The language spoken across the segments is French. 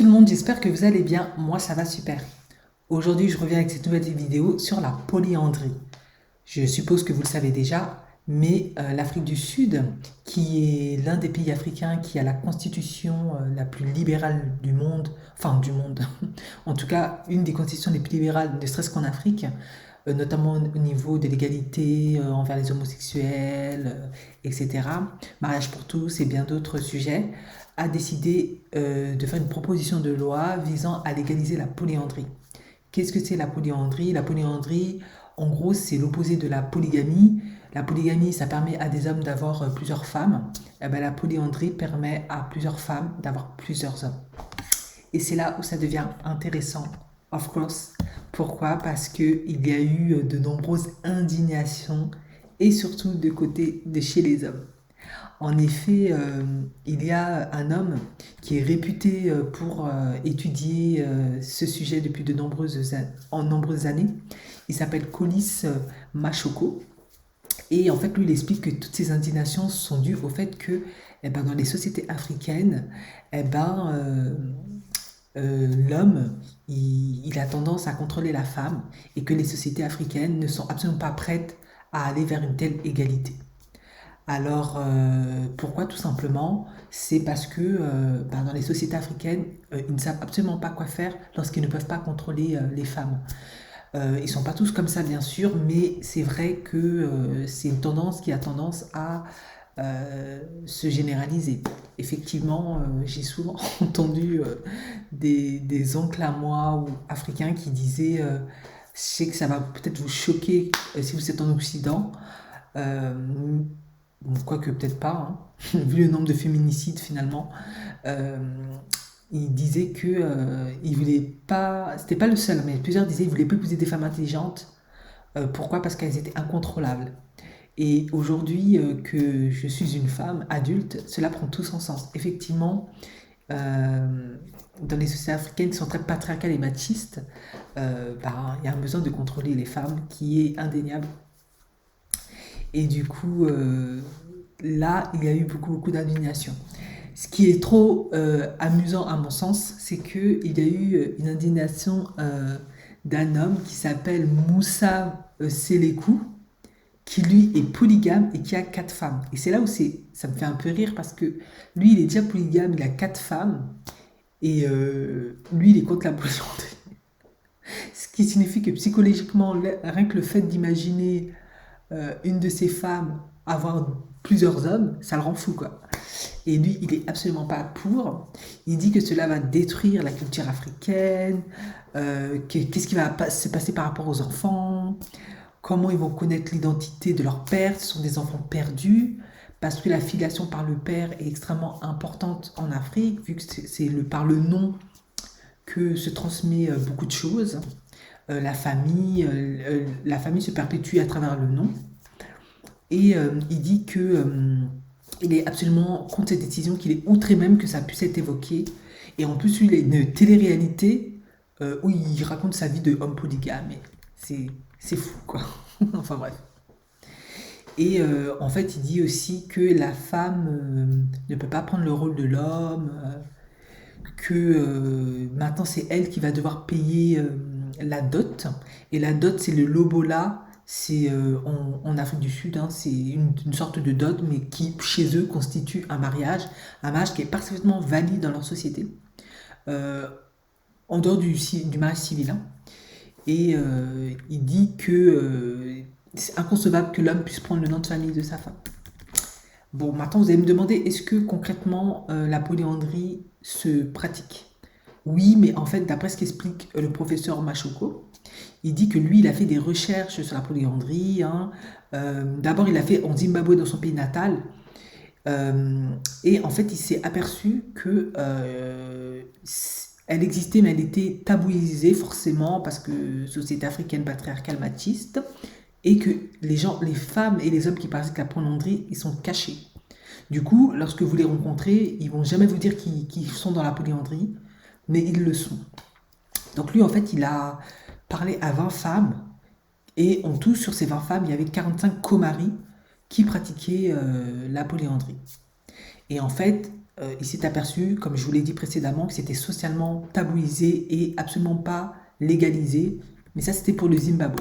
le monde, j'espère que vous allez bien. Moi, ça va super. Aujourd'hui, je reviens avec cette nouvelle vidéo sur la polyandrie. Je suppose que vous le savez déjà, mais l'Afrique du Sud, qui est l'un des pays africains qui a la constitution la plus libérale du monde, enfin du monde, en tout cas une des constitutions les plus libérales, ne serait-ce qu'en Afrique, notamment au niveau de l'égalité envers les homosexuels, etc., mariage pour tous et bien d'autres sujets, a décidé de faire une proposition de loi visant à légaliser la polyandrie. Qu'est-ce que c'est la polyandrie? La polyandrie, en gros, c'est l'opposé de la polygamie. La polygamie, ça permet à des hommes d'avoir plusieurs femmes. Eh ben, la polyandrie permet à plusieurs femmes d'avoir plusieurs hommes. Et c'est là où ça devient intéressant, of course. Pourquoi? Parce qu'il y a eu de nombreuses indignations et surtout de côté de chez les hommes. En effet, il y a un homme qui est réputé pour étudier ce sujet depuis en nombreuses années. Il s'appelle Kolis Machoko. Et en fait, lui, il explique que toutes ces indignations sont dues au fait que dans les sociétés africaines, l'homme, il a tendance à contrôler la femme et que les sociétés africaines ne sont absolument pas prêtes à aller vers une telle égalité. Alors, pourquoi? Tout simplement, c'est parce que dans les sociétés africaines, ils ne savent absolument pas quoi faire lorsqu'ils ne peuvent pas contrôler les femmes. Ils ne sont pas tous comme ça, bien sûr, mais c'est vrai que c'est une tendance qui a tendance à se généraliser. Effectivement, j'ai souvent entendu des oncles à moi ou africains qui disaient, je sais que ça va peut-être vous choquer si vous êtes en Occident, euh, bon, quoique peut-être pas, hein, vu le nombre de féminicides finalement. Euh, il disait que il voulait pas, c'était pas le seul, mais plusieurs disaient qu'il voulait pas épouser des femmes intelligentes. Pourquoi? Parce qu'elles étaient incontrôlables. Et aujourd'hui que je suis une femme adulte, cela prend tout son sens. Effectivement, euh, dans les sociétés africaines qui sont très patriarcales et machistes, il y a un besoin de contrôler les femmes qui est indéniable. Et du coup, là, il y a eu beaucoup d'indignation. Ce qui est trop amusant à mon sens, c'est qu'il y a eu une indignation d'un homme qui s'appelle Moussa Selekou, qui lui est polygame et qui a quatre femmes. Et c'est là où ça me fait un peu rire parce que lui, il est déjà polygame, il a quatre femmes, et lui, il est contre la polyandrie. Ce qui signifie que psychologiquement, rien que le fait d'imaginer une de ces femmes avoir plusieurs hommes, ça le rend fou, quoi. Et lui, il est absolument pas pour. Il dit que cela va détruire la culture africaine. Qu'est-ce qui va se passer par rapport aux enfants? Comment ils vont connaître l'identité de leur père? Ce sont des enfants perdus. Parce que la filiation par le père est extrêmement importante en Afrique, vu que c'est par le nom que se transmet beaucoup de choses. La famille se perpétue à travers le nom. Et il dit que il est absolument contre cette décision, qu'il est outré même que ça puisse être évoqué. Et en plus, lui, il a une télé-réalité où il raconte sa vie de homme polygame. Et c'est fou, quoi. Enfin bref. Et en fait, il dit aussi que la femme ne peut pas prendre le rôle de l'homme, que maintenant c'est elle qui va devoir payer la dot. Et la dot, c'est le lobola, c'est en Afrique du Sud, hein, c'est une sorte de dot, mais qui chez eux constitue un mariage qui est parfaitement valide dans leur société, euh, en dehors du mariage civil, hein. Et il dit que c'est inconcevable que l'homme puisse prendre le nom de famille de sa femme. Bon, maintenant vous allez me demander, est-ce que concrètement la polyandrie se pratique? Oui, mais en fait, d'après ce qu'explique le professeur Machoko, il dit que lui, il a fait des recherches sur la polyandrie, hein. D'abord, il a fait en Zimbabwe, dans son pays natal. Euh, et en fait, il s'est aperçu que elle existait, mais elle était tabouisée forcément parce que société africaine patriarcale machiste, et que les femmes et les hommes qui pratiquent la polyandrie, ils sont cachés. Du coup, lorsque vous les rencontrez, ils vont jamais vous dire qu'ils sont dans la polyandrie, mais ils le sont. Donc lui, en fait, il a parlé à 20 femmes, et en tout, sur ces 20 femmes, il y avait 45 comaris qui pratiquaient la polyandrie. Et en fait, il s'est aperçu, comme je vous l'ai dit précédemment, que c'était socialement tabouisé et absolument pas légalisé. Mais ça, c'était pour le Zimbabwe.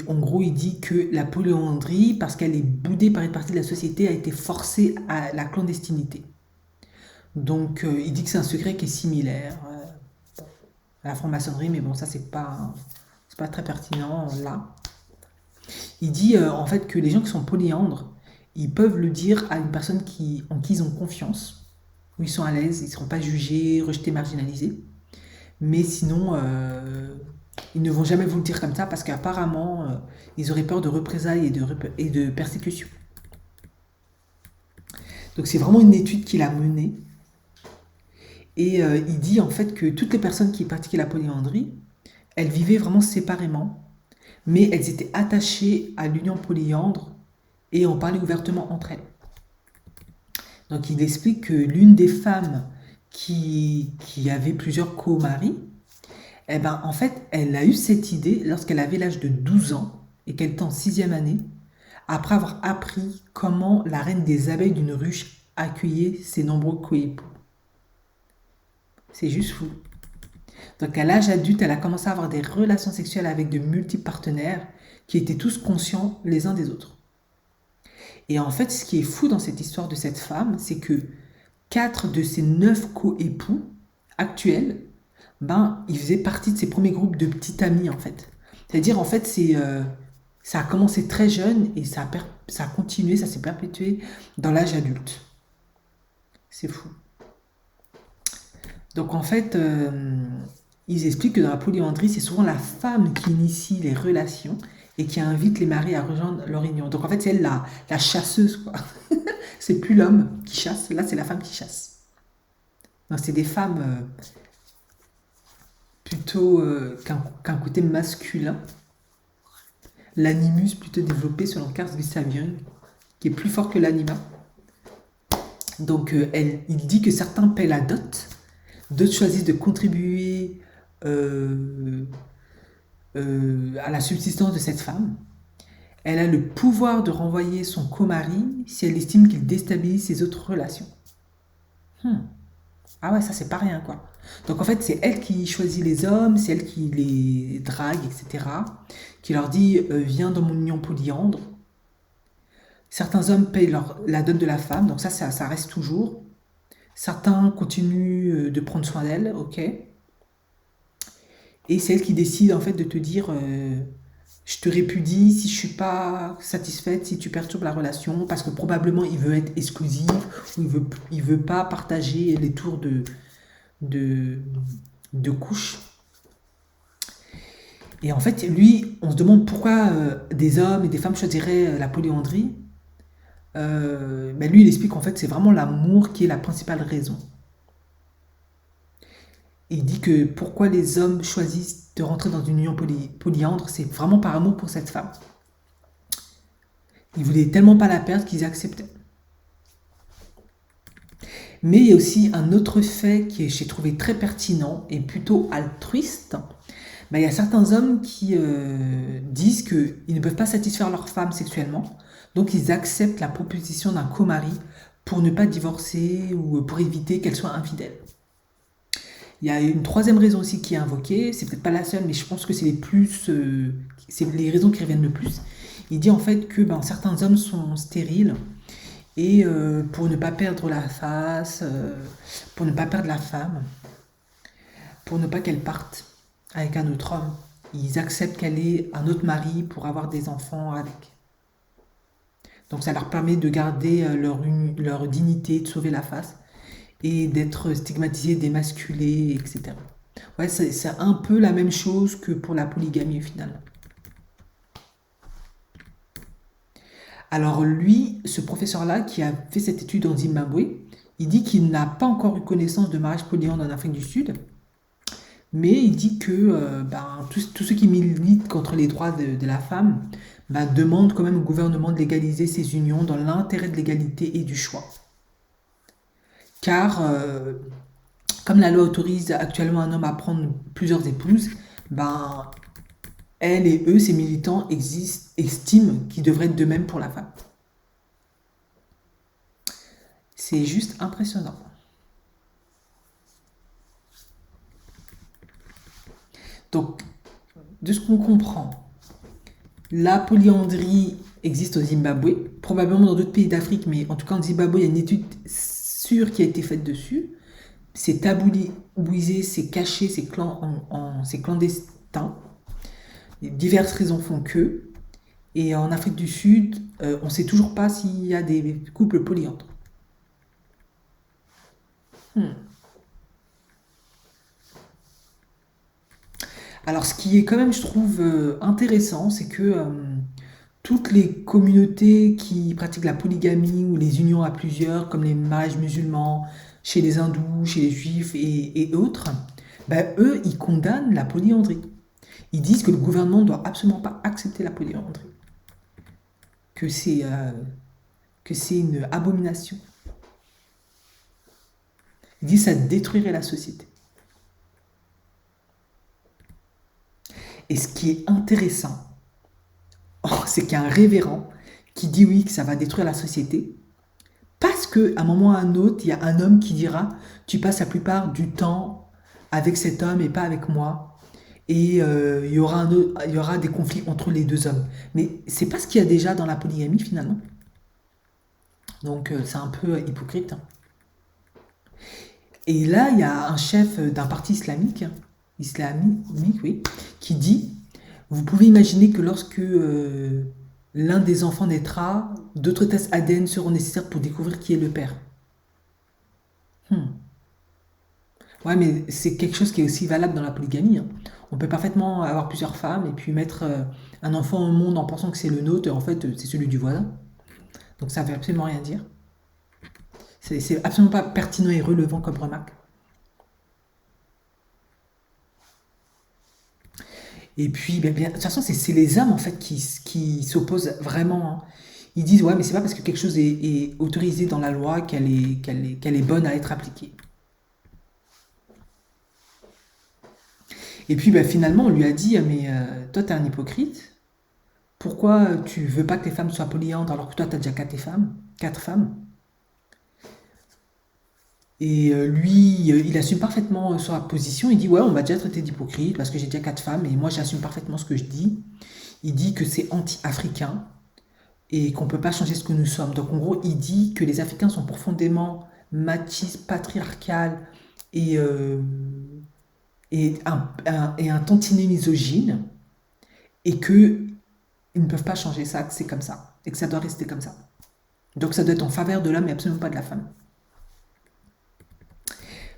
En gros, il dit que la polyandrie, parce qu'elle est boudée par une partie de la société, a été forcée à la clandestinité. Donc, il dit que c'est un secret qui est similaire à la franc-maçonnerie, mais bon, ça, c'est pas très pertinent là. Il dit en fait que les gens qui sont polyandres, ils peuvent le dire à une personne en qui ils ont confiance, où ils sont à l'aise, ils ne seront pas jugés, rejetés, marginalisés. Mais sinon, ils ne vont jamais vous le dire comme ça parce qu'apparemment, ils auraient peur de représailles et de persécutions. Donc c'est vraiment une étude qu'il a menée. Et il dit en fait que toutes les personnes qui pratiquaient la polyandrie, elles vivaient vraiment séparément, mais elles étaient attachées à l'union polyandre et on parlait ouvertement entre elles. Donc il explique que l'une des femmes qui avait plusieurs co-maris, eh ben, en fait, elle a eu cette idée lorsqu'elle avait l'âge de 12 ans et qu'elle était en sixième année, après avoir appris comment la reine des abeilles d'une ruche accueillait ses nombreux coépoux. C'est juste fou. Donc à l'âge adulte, elle a commencé à avoir des relations sexuelles avec de multiples partenaires qui étaient tous conscients les uns des autres. Et en fait, ce qui est fou dans cette histoire de cette femme, c'est que 4 de ses 9 co-époux actuels, ben, ils faisaient partie de ses premiers groupes de petits amis, en fait. C'est-à-dire, en fait, ça a commencé très jeune et ça a continué, ça s'est perpétué dans l'âge adulte. C'est fou. Donc, en fait, ils expliquent que dans la polyandrie, c'est souvent la femme qui initie les relations et qui invite les maris à rejoindre leur union. Donc, en fait, c'est elle la chasseuse, quoi. C'est plus l'homme qui chasse, là, c'est la femme qui chasse. Donc, c'est des femmes plutôt qu'un côté masculin. L'animus plutôt développé selon Carl Gustav Jung, qui est plus fort que l'anima. Donc, il dit que certains paient la dot, d'autres choisissent de contribuer à la subsistance de cette femme. Elle a le pouvoir de renvoyer son co-mari si elle estime qu'il déstabilise ses autres relations. Ah ouais, ça c'est pas rien quoi. Donc en fait, c'est elle qui choisit les hommes, c'est elle qui les drague, etc. Qui leur dit viens dans mon union polyandre. Certains hommes payent la dot de la femme, donc ça reste toujours. Certains continuent de prendre soin d'elle, ok. Et c'est elle qui décide en fait de te dire je te répudie si je suis pas satisfaite, si tu perturbes la relation, parce que probablement il veut être exclusif ou il veut pas partager les tours de, de couches. Et en fait, lui, on se demande pourquoi des hommes et des femmes choisiraient la polyandrie. Ben lui, il explique qu'en fait, c'est vraiment l'amour qui est la principale raison. Il dit que pourquoi les hommes choisissent de rentrer dans une union polyandre, c'est vraiment par amour pour cette femme. Ils voulaient tellement pas la perdre qu'ils acceptaient. Mais il y a aussi un autre fait que j'ai trouvé très pertinent et plutôt altruiste. Ben, il y a certains hommes qui disent qu'ils ne peuvent pas satisfaire leur femme sexuellement, donc ils acceptent la proposition d'un co-mari pour ne pas divorcer ou pour éviter qu'elle soit infidèle. Il y a une troisième raison aussi qui est invoquée, c'est peut-être pas la seule, mais je pense que c'est les raisons qui reviennent le plus. Il dit en fait que certains hommes sont stériles et pour ne pas perdre la face, pour ne pas perdre la femme, pour ne pas qu'elle parte avec un autre homme, ils acceptent qu'elle ait un autre mari pour avoir des enfants avec. Donc ça leur permet de garder leur dignité, de sauver la face et d'être stigmatisés, démasculés, etc. Ouais, c'est un peu la même chose que pour la polygamie finalement. Alors lui, ce professeur-là qui a fait cette étude en Zimbabwe, il dit qu'il n'a pas encore eu connaissance de mariage polyandre en Afrique du Sud, mais il dit que tous ceux qui militent contre les droits de la femme demandent quand même au gouvernement de légaliser ces unions dans l'intérêt de l'égalité et du choix. Car comme la loi autorise actuellement un homme à prendre plusieurs épouses, elle et eux, ces militants, estiment qu'il devrait être de même pour la femme. C'est juste impressionnant. Donc, de ce qu'on comprend, la polyandrie existe au Zimbabwe, probablement dans d'autres pays d'Afrique, mais en tout cas en Zimbabwe, il y a une étude sûre qui a été faite dessus. C'est tabouisé, c'est caché, c'est clandestin. Diverses raisons font que. Et en Afrique du Sud, on ne sait toujours pas s'il y a des couples polyandres. Hmm. Alors, ce qui est quand même, je trouve, intéressant, c'est que toutes les communautés qui pratiquent la polygamie ou les unions à plusieurs, comme les mariages musulmans, chez les hindous, chez les juifs et autres, ben, eux, ils condamnent la polyandrie. Ils disent que le gouvernement ne doit absolument pas accepter la polyandrie, que c'est une abomination. Ils disent que ça détruirait la société. Et ce qui est intéressant, c'est qu'il y a un révérend qui dit oui, que ça va détruire la société, parce qu'à un moment ou à un autre, il y a un homme qui dira, tu passes la plupart du temps avec cet homme et pas avec moi, et il y aura des conflits entre les deux hommes. Mais c'est pas ce qu'il y a déjà dans la polygamie finalement. Donc c'est un peu hypocrite, hein. Et là, il y a un chef d'un parti islamique, oui, qui dit, vous pouvez imaginer que lorsque l'un des enfants naîtra, d'autres tests ADN seront nécessaires pour découvrir qui est le père. Hmm. Ouais, mais c'est quelque chose qui est aussi valable dans la polygamie, hein. On peut parfaitement avoir plusieurs femmes et puis mettre un enfant au monde en pensant que c'est le nôtre, et en fait c'est celui du voisin. Donc ça ne veut absolument rien dire. C'est absolument pas pertinent et relevant comme remarque. Et puis, de toute façon, c'est les hommes en fait qui s'opposent vraiment, hein. Ils disent, ouais, mais c'est pas parce que quelque chose est autorisé dans la loi qu'elle est bonne à être appliquée. Et puis, finalement, on lui a dit, mais toi, t'es un hypocrite. Pourquoi tu veux pas que les femmes soient polyandres alors que toi, t'as déjà quatre femmes? Et lui, il assume parfaitement sa position. Il dit, ouais, on m'a déjà traité d'hypocrite parce que j'ai déjà quatre femmes et moi, j'assume parfaitement ce que je dis. Il dit que c'est anti-africain et qu'on ne peut pas changer ce que nous sommes. Donc, en gros, il dit que les Africains sont profondément machistes, patriarcales et, et un tantinet misogyne et qu'ils ne peuvent pas changer ça, que c'est comme ça et que ça doit rester comme ça. Donc, ça doit être en faveur de l'homme et absolument pas de la femme.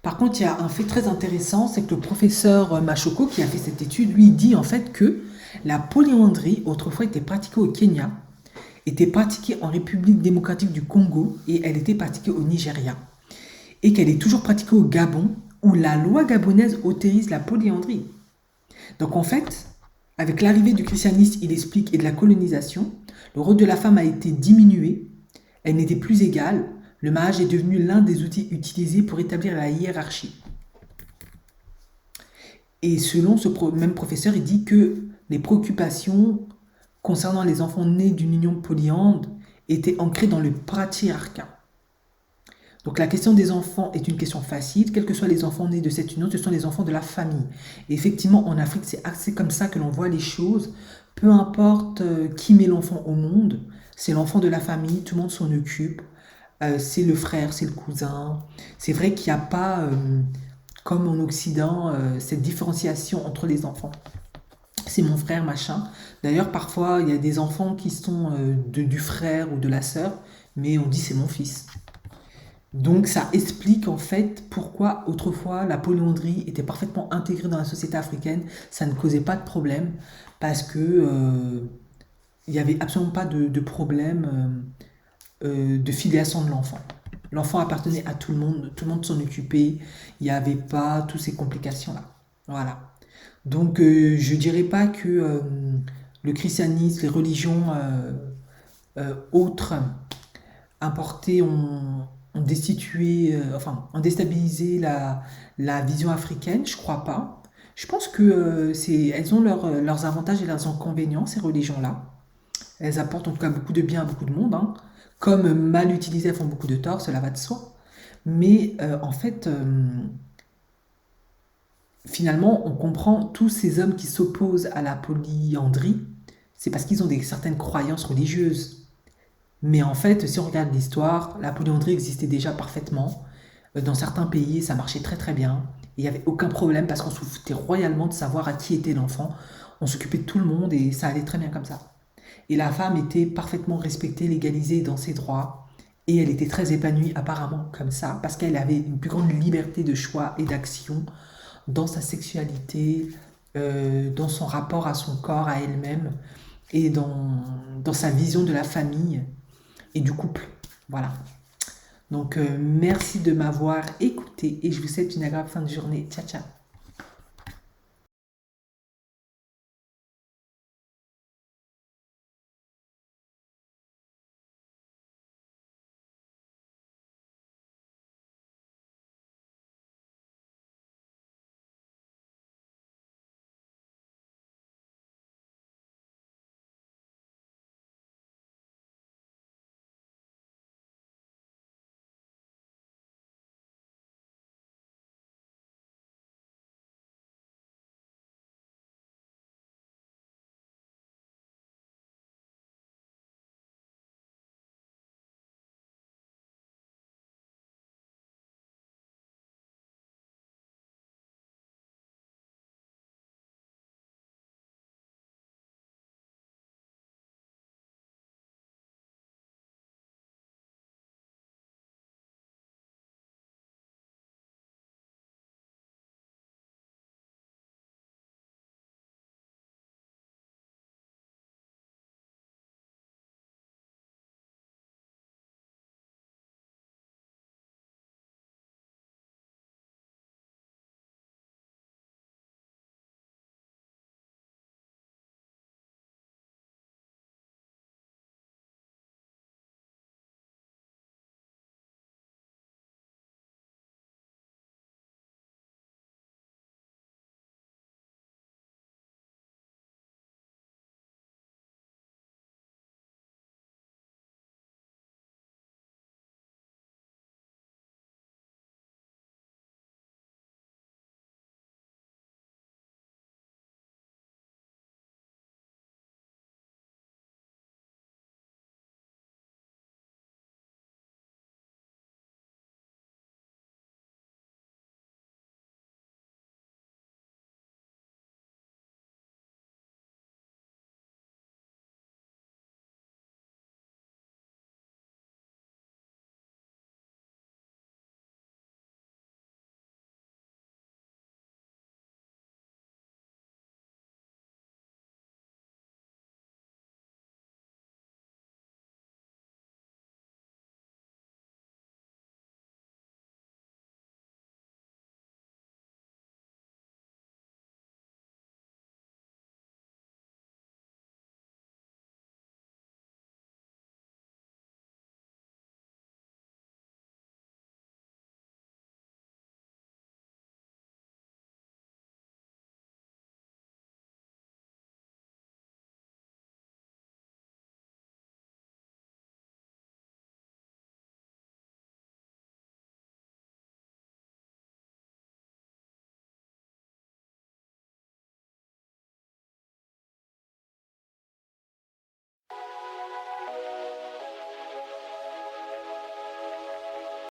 Par contre, il y a un fait très intéressant, c'est que le professeur Machoko, qui a fait cette étude, lui dit en fait que la polyandrie, autrefois, était pratiquée au Kenya, était pratiquée en République démocratique du Congo et elle était pratiquée au Nigeria. Et qu'elle est toujours pratiquée au Gabon, où la loi gabonaise autorise la polyandrie. Donc en fait, avec l'arrivée du christianisme, il explique, et de la colonisation, le rôle de la femme a été diminué, elle n'était plus égale, le mariage est devenu l'un des outils utilisés pour établir la hiérarchie. Et selon ce même professeur, il dit que les préoccupations concernant les enfants nés d'une union polyandre étaient ancrées dans le patriarcat. Donc la question des enfants est une question facile, quels que soient les enfants nés de cette union, ce sont les enfants de la famille. Et effectivement, en Afrique, c'est assez comme ça que l'on voit les choses. Peu importe qui met l'enfant au monde, c'est l'enfant de la famille, tout le monde s'en occupe. C'est le frère, c'est le cousin. C'est vrai qu'il n'y a pas, comme en Occident, cette différenciation entre les enfants. C'est mon frère, machin. D'ailleurs, parfois, il y a des enfants qui sont du frère ou de la sœur, mais on dit c'est mon fils. Donc ça explique en fait pourquoi autrefois la polyandrie était parfaitement intégrée dans la société africaine, ça ne causait pas de problème parce que il n'y avait absolument pas de problème de filiation de l'enfant. L'enfant appartenait à tout le monde s'en occupait, il n'y avait pas toutes ces complications-là. Voilà. Donc je dirais pas que le christianisme, les religions autres importées ont destitué, enfin, ont déstabilisé la vision africaine, je crois pas. Je pense que elles ont leurs avantages et leurs inconvénients, ces religions-là. Elles apportent en tout cas beaucoup de bien à beaucoup de monde, hein. Comme mal utilisées, elles font beaucoup de tort, cela va de soi. Mais en fait, finalement, on comprend tous ces hommes qui s'opposent à la polyandrie, c'est parce qu'ils ont certaines croyances religieuses. Mais en fait, si on regarde l'histoire, la polyandrie existait déjà parfaitement. Dans certains pays, ça marchait très très bien. Il n'y avait aucun problème parce qu'on se foutait royalement de savoir à qui était l'enfant. On s'occupait de tout le monde et ça allait très bien comme ça. Et la femme était parfaitement respectée, légalisée dans ses droits. Et elle était très épanouie apparemment comme ça, parce qu'elle avait une plus grande liberté de choix et d'action dans sa sexualité, dans son rapport à son corps, à elle-même, et dans sa vision de la famille et du couple. Voilà. Donc merci de m'avoir écouté et je vous souhaite une agréable fin de journée. Ciao, ciao.